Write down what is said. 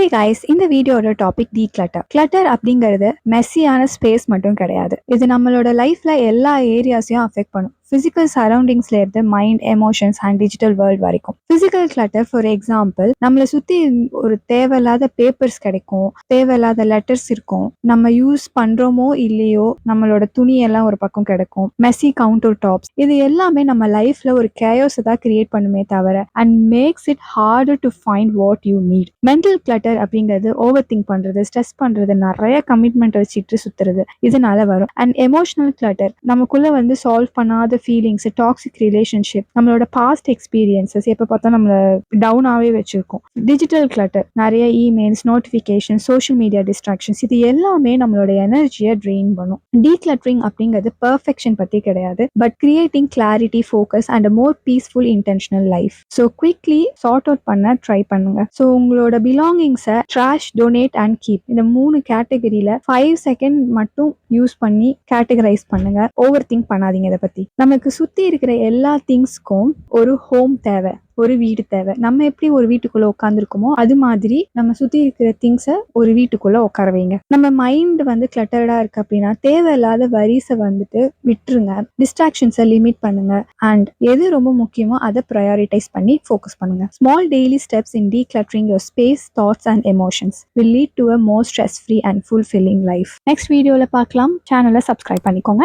Hey guys, இந்த வீடியோட topic declutter. Clutter அப்படிங்கிறது மெஸ்ஸியான ஸ்பேஸ் மட்டும் கிடையாது. இது நம்மளோட லைஃப்ல எல்லா ஏரியாஸையும் அஃபெக்ட் பண்ணும். பிசிக்கல் சரௌண்டிங்ஸ்ல இருந்து mind, emotions and digital world வரைக்கும். பிசிக்கல் கிளட்டர் ஃபார் எக்ஸாம்பிள், நம்மளை சுத்தி ஒரு தேவையில்லாத பேப்பர்ஸ் கிடைக்கும், தேவையில்லாத லெட்டர்ஸ் இருக்கும், நம்ம யூஸ் பண்றோமோ இல்லையோ நம்மளோட துணியெல்லாம் ஒரு பக்கம் கிடைக்கும், மெஸ்ஸி கவுண்டர் டாப்ஸ், இது எல்லாமே நம்ம லைஃப்ல ஒரு கேயோஸை தான் கிரியேட் பண்ணுமே தவிர and makes it harder to find what you need. Mental clutter அப்படிங்கிறது ஓவர் திங்க் பண்றது, ஸ்ட்ரெஸ் பண்றது, நிறைய கமிட்மெண்ட் வச்சுட்டு சுத்துறது, இதனால வரும். அண்ட் எமோஷனல் கிளட்டர் நமக்குள்ள சால்வ் பண்ணாத ஃபீலிங்ஸ், டாக்ஸிக் ரிலேஷன்ஷிப், நம்மளோட பாஸ்ட் எக்ஸ்பீரியன்சஸ் எப்போ பார்த்தா நம்மளை டவுனாகவே வச்சிருக்கோம். டிஜிட்டல் கிளட்டர் நிறைய emails, notification, social media distractions, இது எல்லாமே நம்மளோட எனர்ஜியை ட்ரெயின் பண்ணும். டீக்ளட்டரிங் அப்படிங்கிறது பெர்ஃபெக்ஷன் பற்றி கிடையாது, but creating clarity, focus and more peaceful intentional life. So quickly sort out பண்ண ட்ரை பண்ணுங்க. ஸோ உங்களோட பிலாங்கிங்ஸை ட்ராஷ், டொனேட் அண்ட் கீப், இந்த 3 கேட்டகரியில 5 செகண்ட் மட்டும் யூஸ் பண்ணி கேட்டகரைஸ் பண்ணுங்க. ஓவர் திங்க் பண்ணாதீங்க. இதை பத்தி நமக்கு சுத்தி இருக்கிற எல்லா திங்ஸ்க்கும் ஒரு ஹோம் தேவை, ஒரு வீடு தேவை. நம்ம எப்படி ஒரு வீட்டுக்குள்ள உட்காந்துருக்கோமோ அது மாதிரி நம்ம சுத்தி இருக்கிற திங்ஸை ஒரு வீட்டுக்குள்ள உட்கார வைங்க. நம்ம மைண்ட் கிளட்டர்டா இருக்கு அப்படின்னா தேவையில்லாத வரிசை விட்டுருங்க. டிஸ்ட்ராக்ஷன்ஸை லிமிட் பண்ணுங்க. அண்ட் எது ரொம்ப முக்கியமோ அதை ப்ரையாரிட்டைஸ் பண்ணி ஃபோக்கஸ் பண்ணுங்க. Small daily steps in decluttering your space, thoughts and emotions will lead to a more stress-free and fulfilling life. Next வீடியோல பார்க்கலாம். சேனலை சப்ஸ்கிரைப் பண்ணிக்கோங்க.